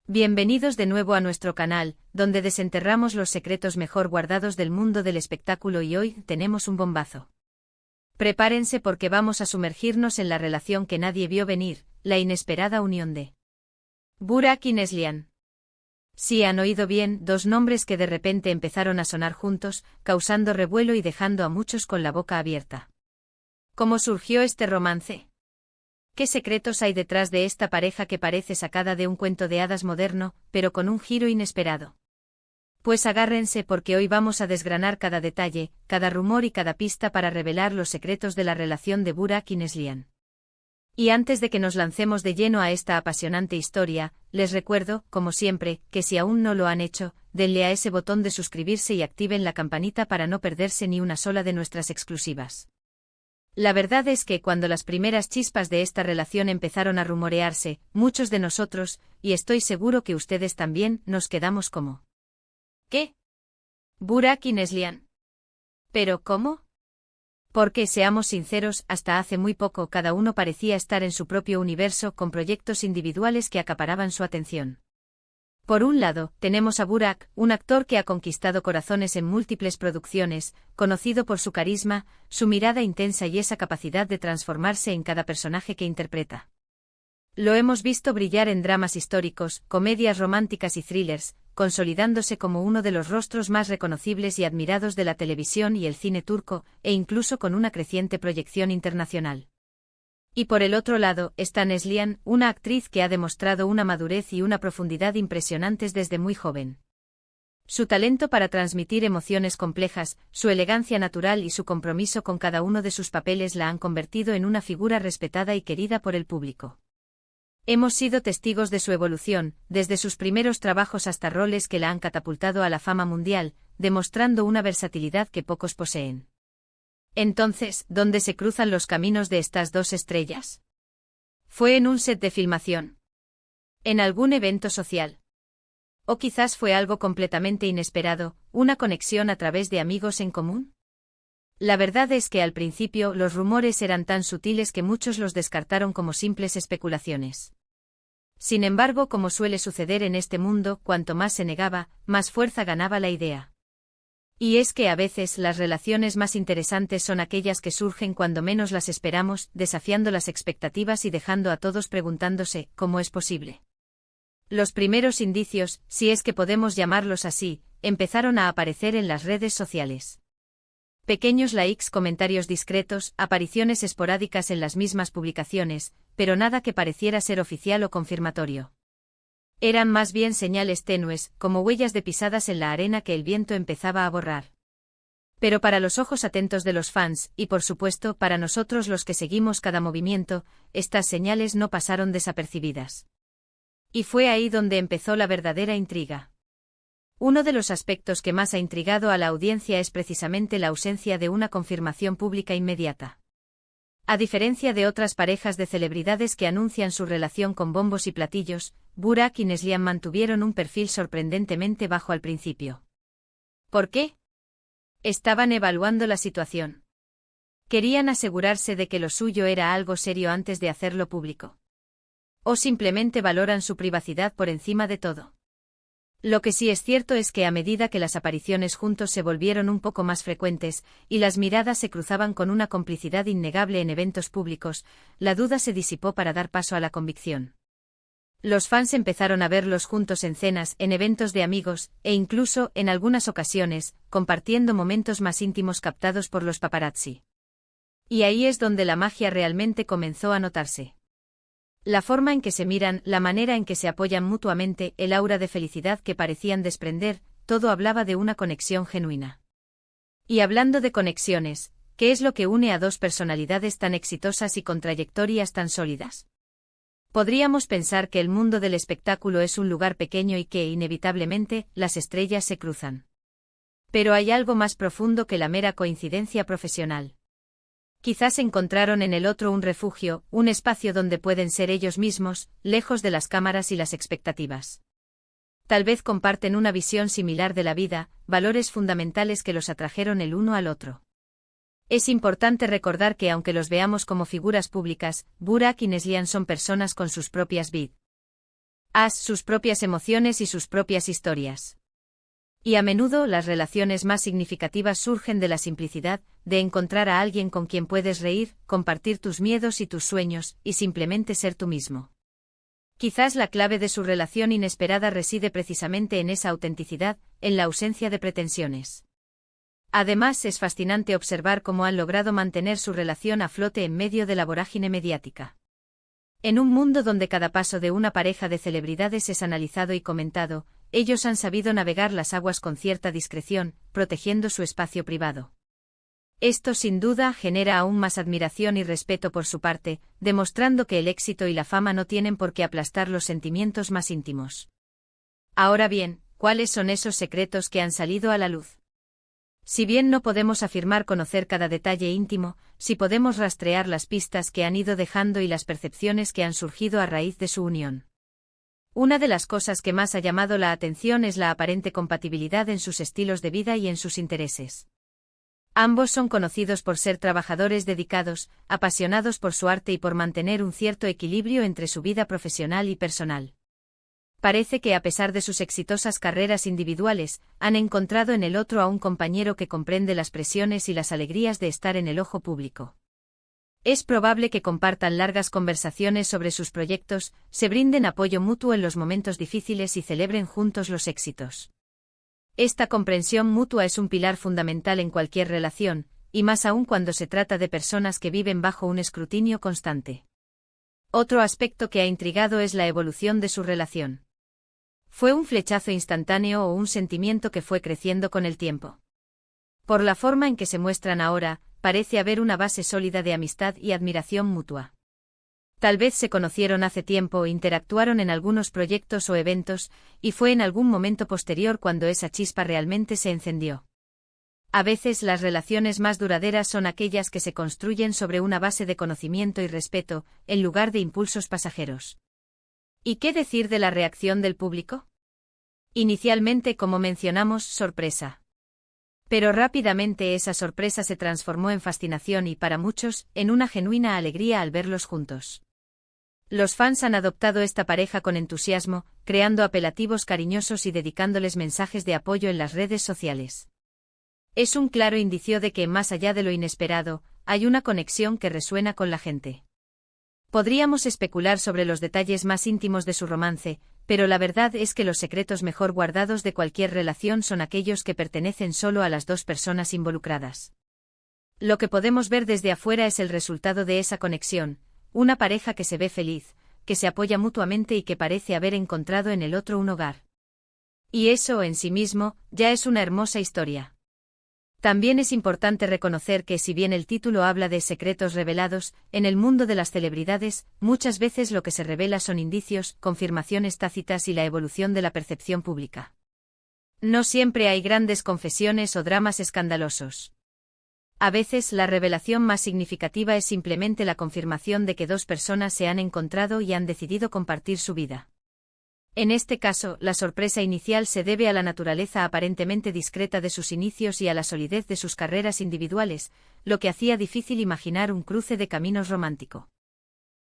Bienvenidos de nuevo a nuestro canal, donde desenterramos los secretos mejor guardados del mundo del espectáculo y hoy tenemos un bombazo. Prepárense porque vamos a sumergirnos en la relación que nadie vio venir, la inesperada unión de Burak y Neslihan. Sí, han oído bien, dos nombres que de repente empezaron a sonar juntos, causando revuelo y dejando a muchos con la boca abierta. ¿Cómo surgió este romance? ¿Qué secretos hay detrás de esta pareja que parece sacada de un cuento de hadas moderno, pero con un giro inesperado? Pues agárrense porque hoy vamos a desgranar cada detalle, cada rumor y cada pista para revelar los secretos de la relación de Burak y Neslihan. Y antes de que nos lancemos de lleno a esta apasionante historia, les recuerdo, como siempre, que si aún no lo han hecho, denle a ese botón de suscribirse y activen la campanita para no perderse ni una sola de nuestras exclusivas. La verdad es que cuando las primeras chispas de esta relación empezaron a rumorearse, muchos de nosotros, y estoy seguro que ustedes también, nos quedamos como ¿qué? ¿Burak y Neslihan? ¿Pero cómo? Porque, seamos sinceros, hasta hace muy poco cada uno parecía estar en su propio universo con proyectos individuales que acaparaban su atención. Por un lado, tenemos a Burak, un actor que ha conquistado corazones en múltiples producciones, conocido por su carisma, su mirada intensa y esa capacidad de transformarse en cada personaje que interpreta. Lo hemos visto brillar en dramas históricos, comedias románticas y thrillers, consolidándose como uno de los rostros más reconocibles y admirados de la televisión y el cine turco, e incluso con una creciente proyección internacional. Y por el otro lado, está Neslihan, una actriz que ha demostrado una madurez y una profundidad impresionantes desde muy joven. Su talento para transmitir emociones complejas, su elegancia natural y su compromiso con cada uno de sus papeles la han convertido en una figura respetada y querida por el público. Hemos sido testigos de su evolución, desde sus primeros trabajos hasta roles que la han catapultado a la fama mundial, demostrando una versatilidad que pocos poseen. Entonces, ¿dónde se cruzan los caminos de estas dos estrellas? ¿Fue en un set de filmación? ¿En algún evento social? ¿O quizás fue algo completamente inesperado, una conexión a través de amigos en común? La verdad es que al principio los rumores eran tan sutiles que muchos los descartaron como simples especulaciones. Sin embargo, como suele suceder en este mundo, cuanto más se negaba, más fuerza ganaba la idea. Y es que a veces las relaciones más interesantes son aquellas que surgen cuando menos las esperamos, desafiando las expectativas y dejando a todos preguntándose, ¿cómo es posible? Los primeros indicios, si es que podemos llamarlos así, empezaron a aparecer en las redes sociales. Pequeños likes, comentarios discretos, apariciones esporádicas en las mismas publicaciones, pero nada que pareciera ser oficial o confirmatorio. Eran más bien señales tenues, como huellas de pisadas en la arena que el viento empezaba a borrar. Pero para los ojos atentos de los fans, y por supuesto para nosotros los que seguimos cada movimiento, estas señales no pasaron desapercibidas. Y fue ahí donde empezó la verdadera intriga. Uno de los aspectos que más ha intrigado a la audiencia es precisamente la ausencia de una confirmación pública inmediata. A diferencia de otras parejas de celebridades que anuncian su relación con bombos y platillos, Burak y Neslihan mantuvieron un perfil sorprendentemente bajo al principio. ¿Por qué? Estaban evaluando la situación. Querían asegurarse de que lo suyo era algo serio antes de hacerlo público. O simplemente valoran su privacidad por encima de todo. Lo que sí es cierto es que a medida que las apariciones juntos se volvieron un poco más frecuentes, y las miradas se cruzaban con una complicidad innegable en eventos públicos, la duda se disipó para dar paso a la convicción. Los fans empezaron a verlos juntos en cenas, en eventos de amigos, e incluso, en algunas ocasiones, compartiendo momentos más íntimos captados por los paparazzi. Y ahí es donde la magia realmente comenzó a notarse. La forma en que se miran, la manera en que se apoyan mutuamente, el aura de felicidad que parecían desprender, todo hablaba de una conexión genuina. Y hablando de conexiones, ¿qué es lo que une a dos personalidades tan exitosas y con trayectorias tan sólidas? Podríamos pensar que el mundo del espectáculo es un lugar pequeño y que, inevitablemente, las estrellas se cruzan. Pero hay algo más profundo que la mera coincidencia profesional. Quizás encontraron en el otro un refugio, un espacio donde pueden ser ellos mismos, lejos de las cámaras y las expectativas. Tal vez comparten una visión similar de la vida, valores fundamentales que los atrajeron el uno al otro. Es importante recordar que aunque los veamos como figuras públicas, Burak y Neslihan son personas con sus propias vidas. As sus propias emociones y sus propias historias. Y a menudo las relaciones más significativas surgen de la simplicidad, de encontrar a alguien con quien puedes reír, compartir tus miedos y tus sueños, y simplemente ser tú mismo. Quizás la clave de su relación inesperada reside precisamente en esa autenticidad, en la ausencia de pretensiones. Además, es fascinante observar cómo han logrado mantener su relación a flote en medio de la vorágine mediática. En un mundo donde cada paso de una pareja de celebridades es analizado y comentado, ellos han sabido navegar las aguas con cierta discreción, protegiendo su espacio privado. Esto sin duda genera aún más admiración y respeto por su parte, demostrando que el éxito y la fama no tienen por qué aplastar los sentimientos más íntimos. Ahora bien, ¿cuáles son esos secretos que han salido a la luz? Si bien no podemos afirmar conocer cada detalle íntimo, sí podemos rastrear las pistas que han ido dejando y las percepciones que han surgido a raíz de su unión. Una de las cosas que más ha llamado la atención es la aparente compatibilidad en sus estilos de vida y en sus intereses. Ambos son conocidos por ser trabajadores dedicados, apasionados por su arte y por mantener un cierto equilibrio entre su vida profesional y personal. Parece que a pesar de sus exitosas carreras individuales, han encontrado en el otro a un compañero que comprende las presiones y las alegrías de estar en el ojo público. Es probable que compartan largas conversaciones sobre sus proyectos, se brinden apoyo mutuo en los momentos difíciles y celebren juntos los éxitos. Esta comprensión mutua es un pilar fundamental en cualquier relación, y más aún cuando se trata de personas que viven bajo un escrutinio constante. Otro aspecto que ha intrigado es la evolución de su relación. ¿Fue un flechazo instantáneo o un sentimiento que fue creciendo con el tiempo? Por la forma en que se muestran ahora, parece haber una base sólida de amistad y admiración mutua. Tal vez se conocieron hace tiempo, interactuaron en algunos proyectos o eventos, y fue en algún momento posterior cuando esa chispa realmente se encendió. A veces las relaciones más duraderas son aquellas que se construyen sobre una base de conocimiento y respeto, en lugar de impulsos pasajeros. ¿Y qué decir de la reacción del público? Inicialmente, como mencionamos, sorpresa. Pero rápidamente esa sorpresa se transformó en fascinación y, para muchos, en una genuina alegría al verlos juntos. Los fans han adoptado esta pareja con entusiasmo, creando apelativos cariñosos y dedicándoles mensajes de apoyo en las redes sociales. Es un claro indicio de que, más allá de lo inesperado, hay una conexión que resuena con la gente. Podríamos especular sobre los detalles más íntimos de su romance, pero la verdad es que los secretos mejor guardados de cualquier relación son aquellos que pertenecen solo a las dos personas involucradas. Lo que podemos ver desde afuera es el resultado de esa conexión, una pareja que se ve feliz, que se apoya mutuamente y que parece haber encontrado en el otro un hogar. Y eso, en sí mismo, ya es una hermosa historia. También es importante reconocer que, si bien el título habla de secretos revelados, en el mundo de las celebridades, muchas veces lo que se revela son indicios, confirmaciones tácitas y la evolución de la percepción pública. No siempre hay grandes confesiones o dramas escandalosos. A veces la revelación más significativa es simplemente la confirmación de que dos personas se han encontrado y han decidido compartir su vida. En este caso, la sorpresa inicial se debe a la naturaleza aparentemente discreta de sus inicios y a la solidez de sus carreras individuales, lo que hacía difícil imaginar un cruce de caminos romántico.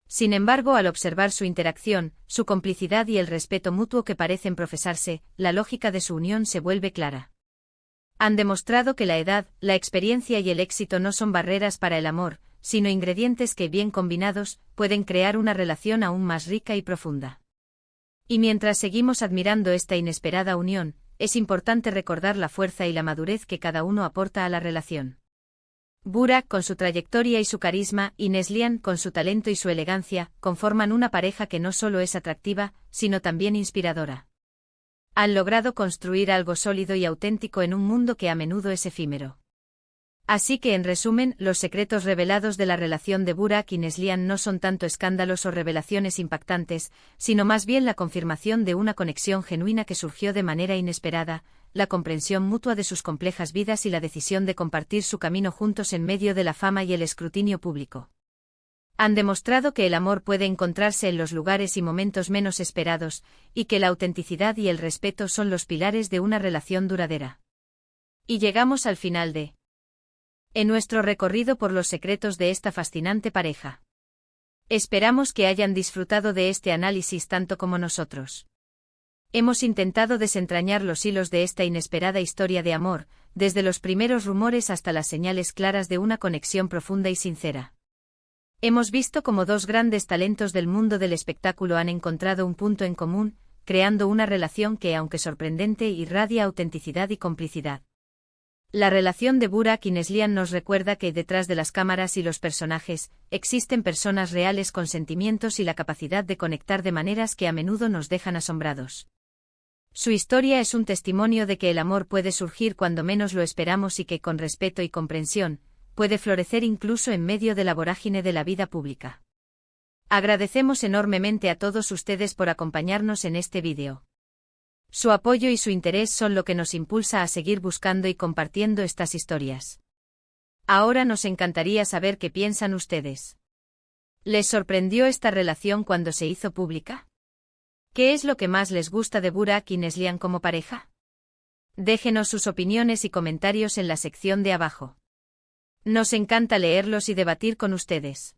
Sin embargo, al observar su interacción, su complicidad y el respeto mutuo que parecen profesarse, la lógica de su unión se vuelve clara. Han demostrado que la edad, la experiencia y el éxito no son barreras para el amor, sino ingredientes que, bien combinados, pueden crear una relación aún más rica y profunda. Y mientras seguimos admirando esta inesperada unión, es importante recordar la fuerza y la madurez que cada uno aporta a la relación. Burak, con su trayectoria y su carisma, y Neslihan, con su talento y su elegancia, conforman una pareja que no solo es atractiva, sino también inspiradora. Han logrado construir algo sólido y auténtico en un mundo que a menudo es efímero. Así que, en resumen, los secretos revelados de la relación de Burak y Neslihan no son tanto escándalos o revelaciones impactantes, sino más bien la confirmación de una conexión genuina que surgió de manera inesperada, la comprensión mutua de sus complejas vidas y la decisión de compartir su camino juntos en medio de la fama y el escrutinio público. Han demostrado que el amor puede encontrarse en los lugares y momentos menos esperados, y que la autenticidad y el respeto son los pilares de una relación duradera. Y llegamos al final en nuestro recorrido por los secretos de esta fascinante pareja. Esperamos que hayan disfrutado de este análisis tanto como nosotros. Hemos intentado desentrañar los hilos de esta inesperada historia de amor, desde los primeros rumores hasta las señales claras de una conexión profunda y sincera. Hemos visto cómo dos grandes talentos del mundo del espectáculo han encontrado un punto en común, creando una relación que, aunque sorprendente, irradia autenticidad y complicidad. La relación de Burak y Neslihan nos recuerda que detrás de las cámaras y los personajes, existen personas reales con sentimientos y la capacidad de conectar de maneras que a menudo nos dejan asombrados. Su historia es un testimonio de que el amor puede surgir cuando menos lo esperamos y que, con respeto y comprensión, puede florecer incluso en medio de la vorágine de la vida pública. Agradecemos enormemente a todos ustedes por acompañarnos en este vídeo. Su apoyo y su interés son lo que nos impulsa a seguir buscando y compartiendo estas historias. Ahora nos encantaría saber qué piensan ustedes. ¿Les sorprendió esta relación cuando se hizo pública? ¿Qué es lo que más les gusta de Burak y Neslihan como pareja? Déjenos sus opiniones y comentarios en la sección de abajo. Nos encanta leerlos y debatir con ustedes.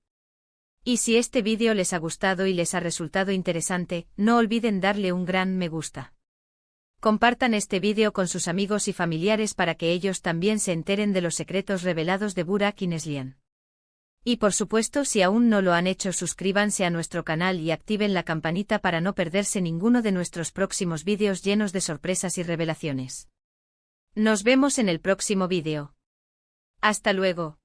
Y si este vídeo les ha gustado y les ha resultado interesante, no olviden darle un gran me gusta. Compartan este vídeo con sus amigos y familiares para que ellos también se enteren de los secretos revelados de Burak y Neslihan. Y por supuesto, si aún no lo han hecho, suscríbanse a nuestro canal y activen la campanita para no perderse ninguno de nuestros próximos vídeos llenos de sorpresas y revelaciones. Nos vemos en el próximo vídeo. Hasta luego.